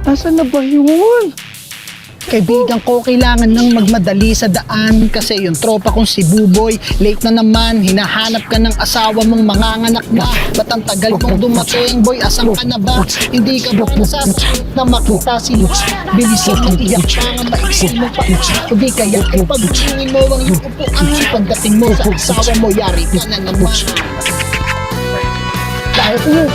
Nasaan na ba yun? Kaibigan ko, kailangan nang magmadali sa daan kasi yung tropa kong si Buboy, late na naman, hinahanap ka ng asawa mong manganganak na. Ba't ang tagal mong dumating, boy, asan ka na ba? Hindi ka ba nasasalit na makita si Bilisan ang iyak ka nga maiksi mo pa. Hindi kaya ipagtingin mo ang iyong upuan. Pagdating mo sa asawa mo, yari ka na naman. Dahil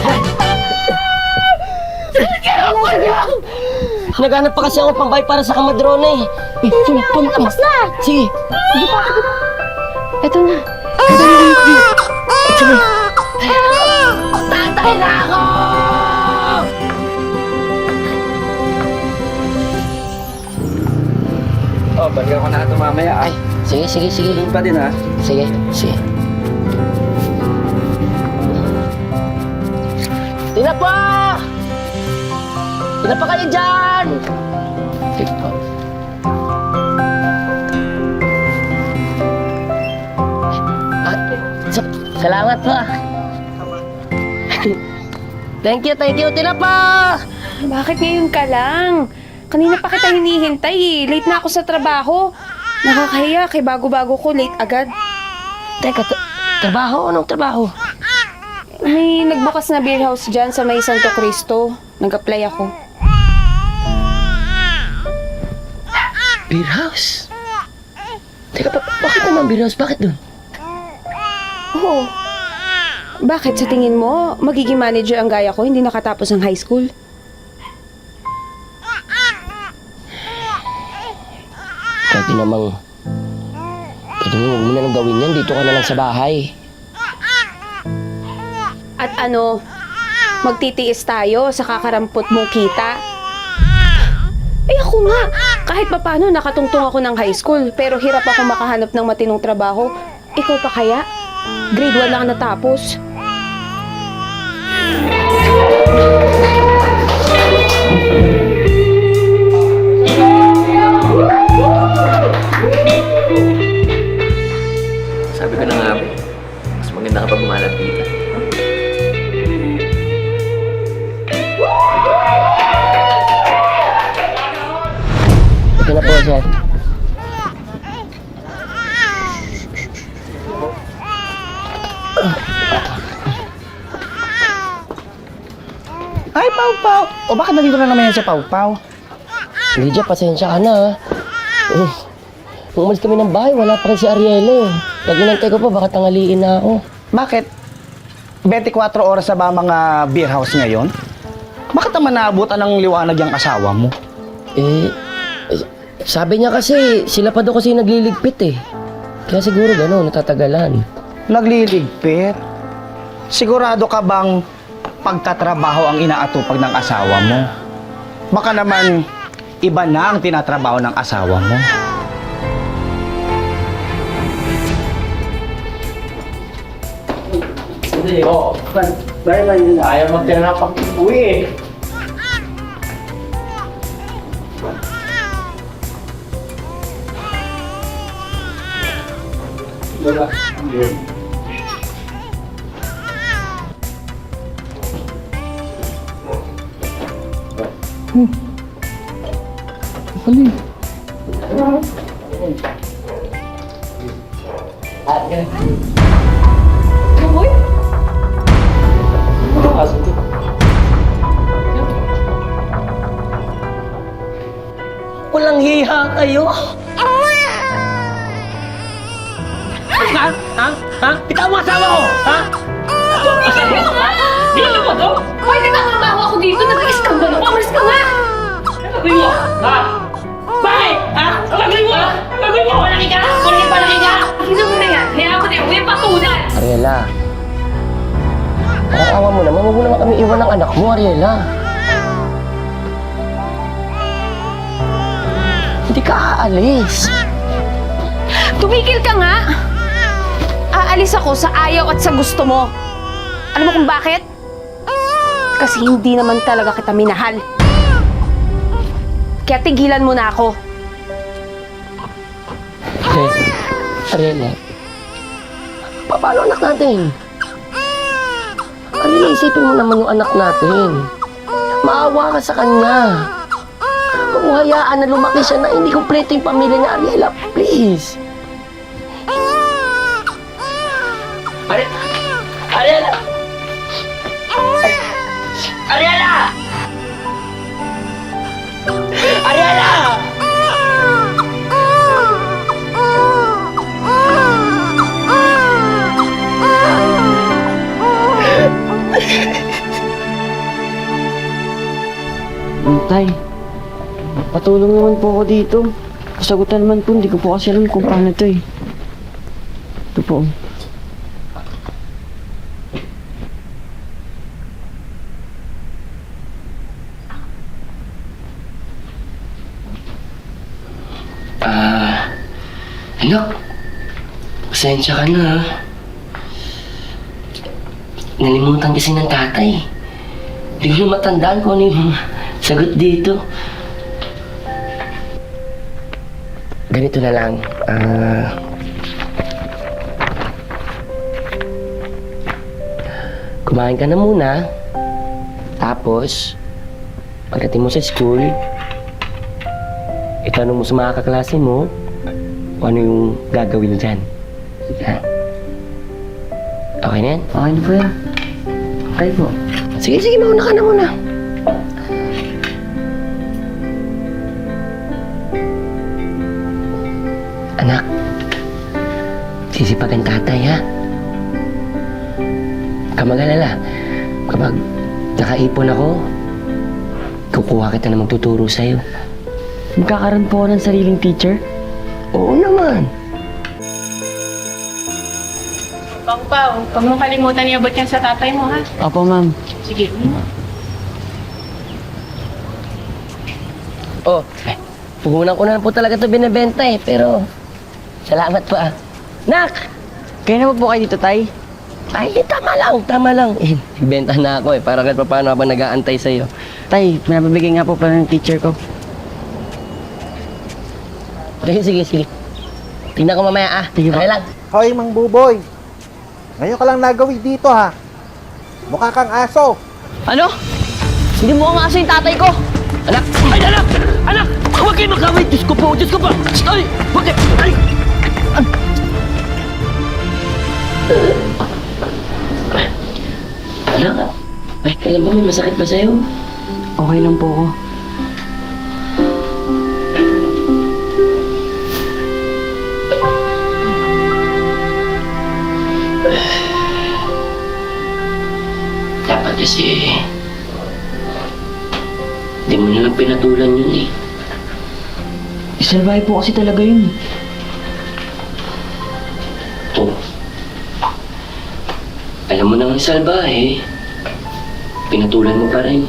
Naghanap pa kasi ako pambay para sa kamadrona eh. Tapos na! Sige. Ito na. Tatay na ako! Oh, balikan ko na ito mamaya. Ay, sige. Doon pa din ha. Sige. Tinapa! Tinapa kayo dyan! Salamat pa. Thank you, tinapa! Bakit ngayon ka lang? Kanina pa kita hinihintay eh. Late na ako sa trabaho. Nakakahiya kay bago-bago ko late agad. Teka, trabaho? Anong trabaho? May nagbukas na beer house dyan sa may Santo Cristo. Nag-apply ako. Beer house? Teka, bakit naman beer house? Bakit dun? Oo. Bakit sa tingin mo, magiging manager ang gaya ko, hindi nakatapos ng high school? Pwede namang... Pwede mo, huwag mo na lang gawin yan. Dito ka na lang sa bahay. At ano, magtitiis tayo sa kakarampot mong kita? Eh ako nga, kahit papano nakatungtong ako ng high school, pero hirap ako makahanap ng matinong trabaho. Ikaw pa kaya? Grade 1 lang natapos. Sabi ko na nga ba, mas maganda kapag lumalapitan. Ito na po, sir. Ay, Pau-Pau! O bakit nandito na naman yan si Pau-Pau? Lydia, pasensya ka na, ha? Nung umalis kami ng bahay, wala pa rin si Ariela, eh. Pag-inantay ko pa, baka tangaliin na ako. Bakit? 24 oras na ba ang mga beer house ngayon? Bakit naman naabutan ng liwanag yung asawa mo? Sabi niya kasi, sila pa daw kasi nagliligpit, eh. Kaya siguro gano'n, natatagalan. Nagliligpit? Sigurado ka bang pagtatrabaho ang inaatupag ng asawa mo? Baka naman iba na ang tinatrabaho ng asawa mo. Hindi, oo. Dahil ayaw magtira ng pag-uwi eh. Wala. Alin? Uy! Walang hiha kayo. Ha? Bitaw mo asawa ko! Ha? Dito mo to? Hoy, nagtatrabaho ako dito. Nag-iskandalo ka. Umalis ka nga! Gagawin mo! Ha? Bakit? Ha? Gagawin mo! Gagawin mo! Malaki ka! Malaki ka! Ano mo na yan? Hayaan mo na yan. Huwag yung patulan! Ariela, parang awa mo naman. Huwag mo naman kami iwan ng anak mo, Ariela. Hindi ka aalis. Tumigil ka nga! Aalis ako sa ayaw at sa gusto mo. Alam mo kung bakit? Kasi hindi naman talaga kita minahal. Kaya tigilan mo na ako. Ariela, paano anak natin? Ariela, isipin mo naman yung anak natin. Maawa ka sa kanya. mo hayaan na lumaki siya na hindi kompleto yung pamilya ni Ariela. Please. Ariela! Ariela! Ariela! Tay, patulong naman po ako dito. Kasagutan naman po, hindi ko po kasi alam kung paano to eh. Ito po. Anak, pasensya ka na. Nalimutan kasi ng tatay. Hindi ko na matandaan kung ano yung sagot dito. Ganito na lang. Kumain ka na muna. Tapos, pagdating mo sa school, itanong mo sa mga kaklase mo kung ano yung gagawin dyan. Ha? Okay na yan? Okay na po yan. Okay po. Sige, sige, mauna ka na muna. Anak, sisipag ang tatay, ha? Huwag ka mag-alala. Kapag nakaipon ako, kukuha kita na magtuturo sa'yo. Magkakaroon po ako ng sariling teacher? Oo naman. Pao, huwag mong kalimutan iabot yan sa tatay mo, ha? Opo, ma'am. Sige. Oh, puhunan ko na po talaga ito binibenta eh, pero salamat pa. Nak! Kaya na po kayo dito, Tay? Ay, tama lang. Eh, benta na ako eh, para kahit paano habang nag-aantay sa'yo. Tay, may nabibigay nga po pala ng teacher ko. Sige. Tingnan ko mamaya ah. Sige po. Okay lang. Hoy, Mang Buboy! Ngayon ka lang nagawi dito ha. Mukha kang aso. Ano? Hindi mo ang aso yung tatay ko! Anak! Ay, anak! Anak! Huwag kayo magkaway! Diyos ko po! Ay! Huwag kayo! Ay! Anak! Ay, alam mo may masakit ba sa'yo? Okay lang po ako. Dapat kasi... Hindi mo nalang pinatulan yun eh. Isalbahe po kasi talaga yun. Oh. Alam mo naman salbahe. Pinatulan mo pa rin.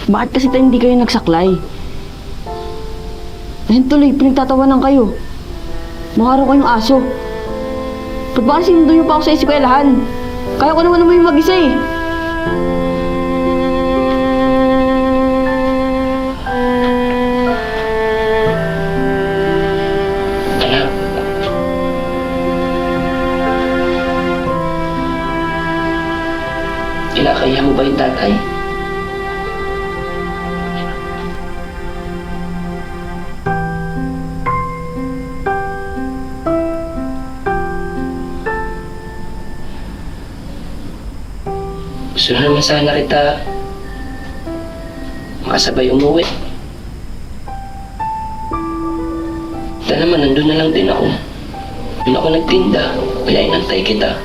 Bakit kasi tayo hindi kayo nagsaklay? Dahil tuloy, pinagtatawanan kayo. Mukha raw kayong aso. Ba't ba kasi sinundo niyo pa ako sa eskwelahan? Kaya ko naman yung mag-isa eh. Anak. Kinakaya mo ba yung tatay? Gusto na naman sana kita makasabay umuwi. Ito naman, nandun na lang din ako. Doon ako nagtinda, kaya inantay kita.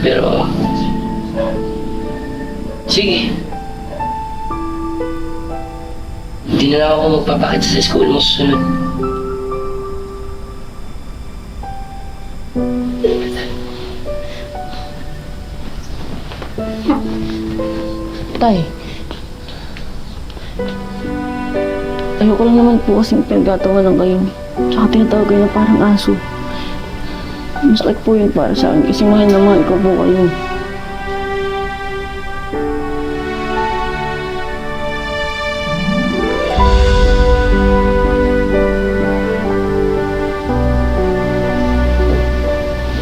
Pero, sige. Hindi na lang ako magpapakita sa school mo susunod. Tay. Ayoko lang naman po kasing pinagtatawanan kayo. Tsaka tinatawag kayo na parang aso. Masakit po yun para sa akin kasi mahal na mahal ko po kayo.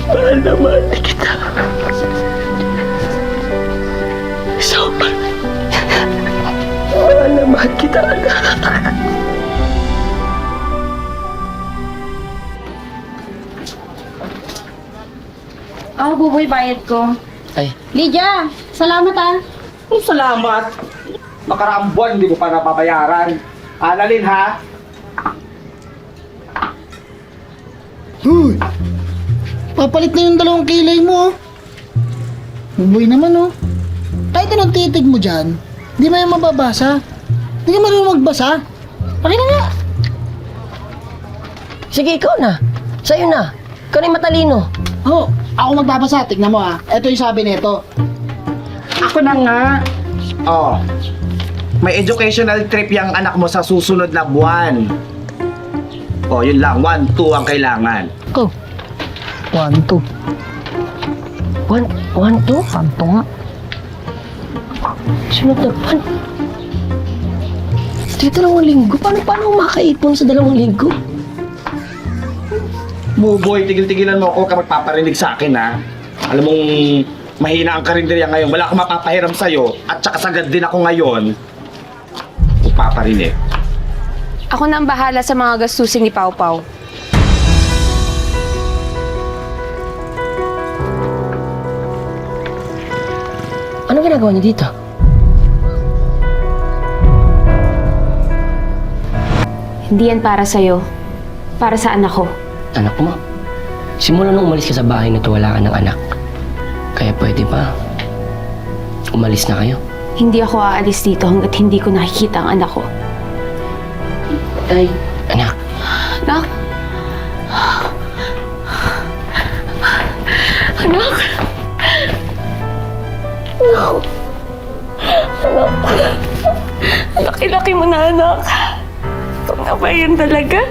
Mahal na mahal kita. Buboy, bayad ko. Ay, Lydia, salamat ah. Oh, salamat. Nakaraang buwan, hindi mo pa napabayaran. Analin ha? Huy! Papalit na yung 2 kilay mo, oh. Buboy naman, oh. Kahit anong titig mo dyan, di mo yung mababasa. Di ka marunong magbasa. Akin na nga. sige, ikaw na. Sa'yo na. Ikaw na yung matalino. Oh, ako magbabasa. Tignan mo, ah. Ito yung sabi nito. Ako na nga. Oh. May educational trip yung anak mo sa susunod na buwan. Oh, yun lang. 1, 2 ang kailangan. Ko. 1, 2. 1, 2? Santo nga. Sunod na buwan. Sa 2 linggo? Paano ako makaipon sa 2 linggo? Buboy, tigil-tigilan mo ako ka magpaparinig sa akin ha. Alam mong mahina ang karinderya ngayon. Wala akong mapapahiram sa'yo. At saka sagad din ako ngayon. Magpaparinig. Ako na ang bahala sa mga gastusin ni Pau Pau. Ano ginagawa niyo dito? Hindi yan para sa'yo. Para sa anak ko. Anak mo? Simula nung umalis ka sa bahay na to, wala ka ng anak. Kaya pwede ba? Umalis na kayo? Hindi ako aalis dito hanggat hindi ko nakikita ang anak ko. Ay, anak. Anak? Anak? Anak? Anak? Laki-laki mo na, anak. Ito na ba yan talaga?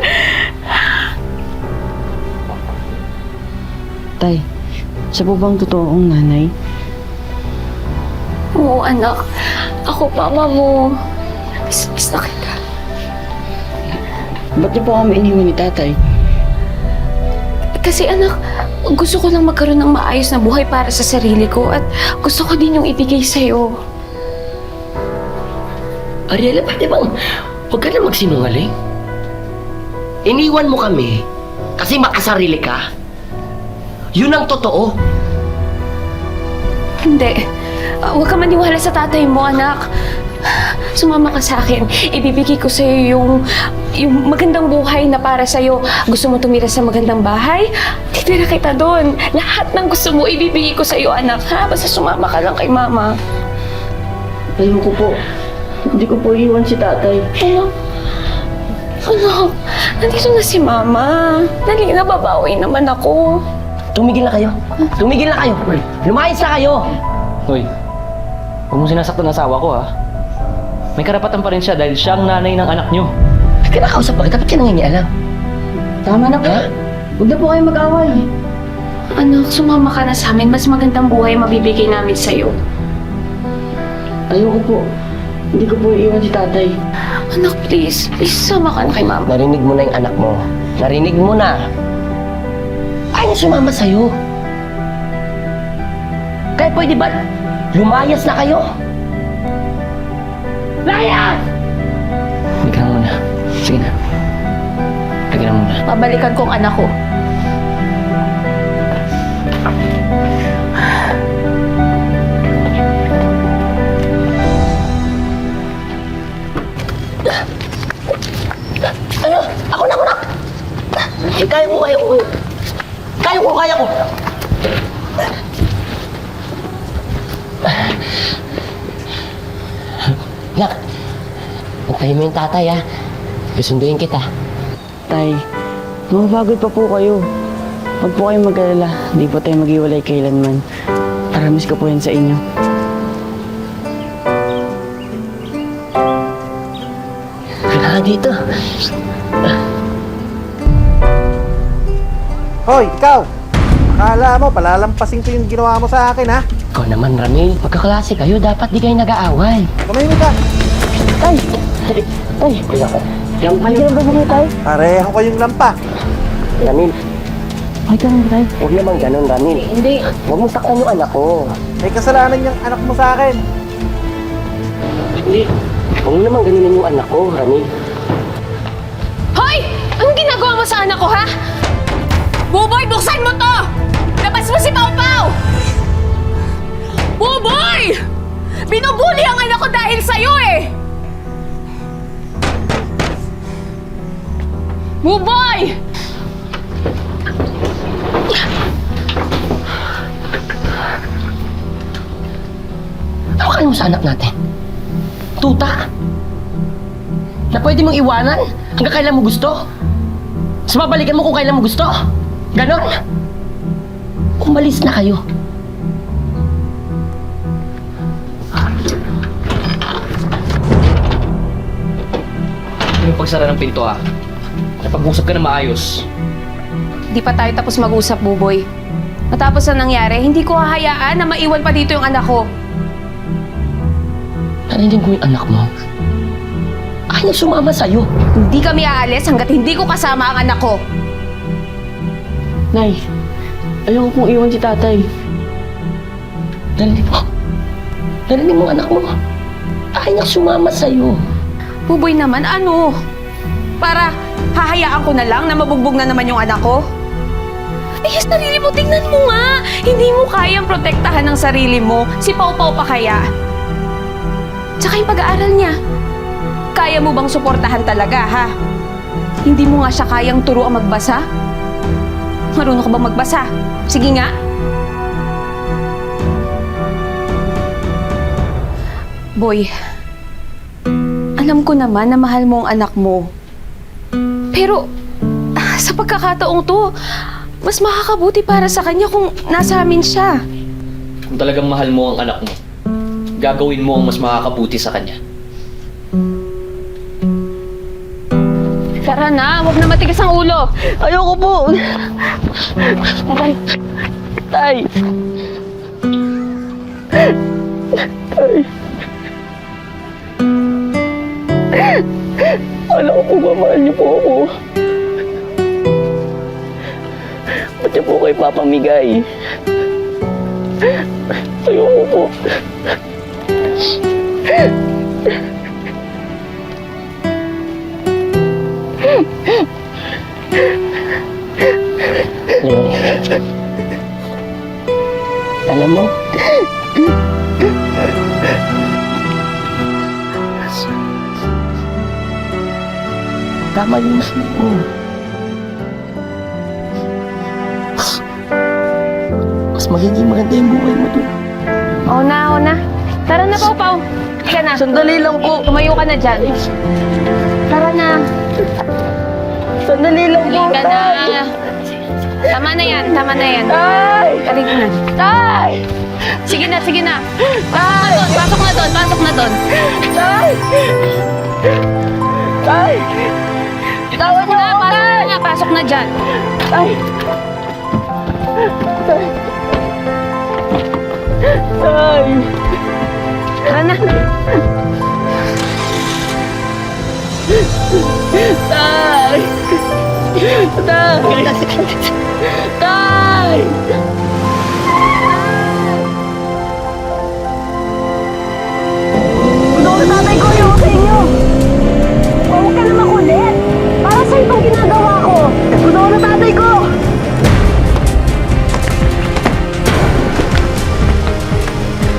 Tay, siya po bang totoong nanay? Oo, anak. Ako, mama mo. Miss na kita. Ba't niyo po kami iniwan ni tatay? Kasi anak, gusto ko lang magkaroon ng maayos na buhay para sa sarili ko at gusto ko din yung ibigay sa'yo. Ariela, pwede bang huwag ka na magsinungaling? Iniwan mo kami kasi makasarili ka. Yun ang totoo. Hindi. Huwag ka maniwala sa tatay mo, anak. Sumama ka sa akin. Ibibigay ko sa'yo yung magandang buhay na para sa'yo. Gusto mo tumira sa magandang bahay? Titira kita doon. Lahat ng gusto mo, ibibigay ko sa'yo, anak. Ha? Basta sumama ka lang kay mama. Ayoko po. Hindi ko po iwan si tatay. Anak. Anak. Nandito na si mama. Dali na, babawi naman ako. Tumigil na kayo. Tumigil na kayo. Lumayas na kayo. Hoy, huwag mong sinasaktan ang asawa ko ha. May karapatan pa rin siya dahil siya ang nanay ng anak nyo. Kinakausap ba kita? Ba't ka nangingialam? Tama na po. Huwag na po kayo mag-away. Anak, sumama ka na sa amin. Mas magandang buhay mabibigay namin sa'yo. Ayoko po. Hindi ko po iwan si tatay. Anak, please. Please, sama ka na kay mama. Narinig mo na yung anak mo. Narinig mo na. Ayaw niya sumama sa'yo. Kaya pwede ba lumayas na kayo? Layas! Hindi ka na muna. Sige na. Sige na muna. Pabalikan ko ang anak ko. Ano? Ako na! Eh, kaya ko. Kaya ko. Nak, antayin mo yung tatay ha. Susunduin kita. Tay, mabagod pa po kayo. Huwag po kayong mag-alala. Hindi po tayo mag-iwalay kailanman. Promise ko po yan sa inyo. Kailangan dito. Hoy, ikaw! Akala mo, palalampasin ko yung ginawa mo sa akin, ha? Ikaw naman, Ramil. Magkaklase kayo. Dapat di kayo nag-aaway. Tumahimik ka! Tay! Tay! Ramil. Ay, ba mo tay? Pareho kayong lampa. Ramil. Ay, ganun tay. Huwag naman ganun, Ramil. Hindi. Huwag mong saktan yung anak ko. May kasalanan yung anak mo sa akin. Hindi. Huwag mo naman ganinin yung anak ko, Rani. Hoy! Anong ginagawa mo sa anak ko, ha? Buboy, buksan mo to! Labas mo si Pau Pau! Buboy! Binubuli ang anak ko dahil sa'yo eh! Buboy! Ano kaya mo sa anak natin? Tuta? Na pwede mong iwanan hanggang kailan mo gusto? Tapos babalikan mo kung kailan mo gusto? Ganon? Umalis na kayo. Yung pagsara ng pinto ha. Napag-usap ka na maayos. Di pa tayo tapos mag-usap, Buboy. Matapos na nangyari, hindi ko hahayaan na maiwan pa dito yung anak ko. Narinig ko yung anak mo. Ayaw sumama sa'yo. Hindi kami aalis hanggat hindi ko kasama ang anak ko. Nay, ayoko pong iwan si tatay. Narinig mo. Narinig mo ang anak mo. Ayaw sumama sa'yo. Buboy naman, ano? Para hahayaan ko na lang na mabugbog na naman yung anak ko? Eh, sarili mo, tingnan mo nga. Hindi mo kayang protektahan ng sarili mo. Si Pau Pau pa kaya? Tsaka yung pag-aaral niya. Kaya mo bang suportahan talaga, ha? Hindi mo nga siya kayang turuan magbasa? Marunong ka bang magbasa? Sige nga. Boy, alam ko naman na mahal mo ang anak mo. Pero, sa pagkakataong to, mas makakabuti para sa kanya kung nasa amin siya. Kung talagang mahal mo ang anak mo, gagawin mo ang mas makakabuti sa kanya. Tara na, huwag na matigas ang ulo. Ayoko po! Tay! Alam ko po ba, mahal niyo po ako. Ba't niyo po kayo papamigay? Ayoko po. Alam mo? Tama yung nasabi mo. Mas magiging maganda yung buhay mo doon. Oo na. Tara na, Pau Pau. Halika na. Sandali lang po. Tumayo ka na dyan. Tara na. Sandali lang po, Halika na. tay! Tama na yan. Tay! Halika na. Tay! Sige na. Pasok na doon. Tay! Tay! Tawan niyo ako, tay! Pasok na dyan. Tay! Tay! Tay! Tara na. Tay! Tay! Tay! Doon, tatay ko, yung sa inyo! Huwag ka na makulit! Para sa itong ginagawa ko! Doon na tatay ko!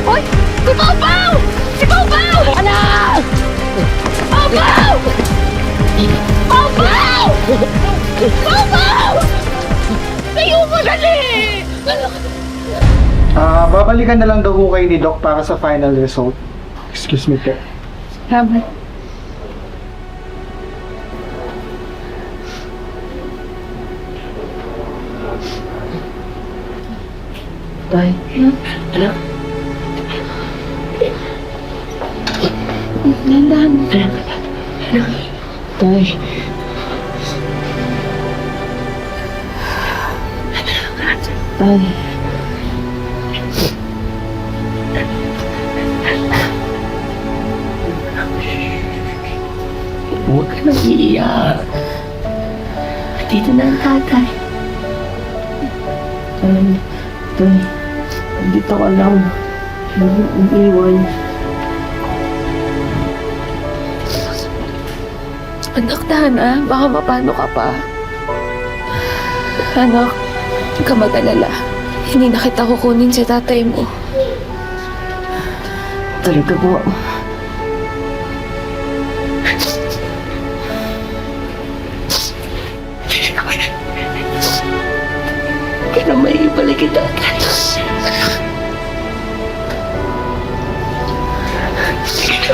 Hoy! Si Pau Pau! Anak! Pau Pau! Tayo mo dali! Babalikan na lang daw ko kayo ni Doc para sa final result. Excuse me, Te. Salamat. Tay. Anak? Nandan. Tay. Tay. Huwag ka nang iiyak. Dito na ang tatay. Tay. Dito ka lang. Huwag iwan. Anak, Dana, baka mapano ka pa. Anak, huwag ka mag-alala. Hindi na kita kukunin si tatay mo. Talaga po. Kaya na may ibalik kita. Sige,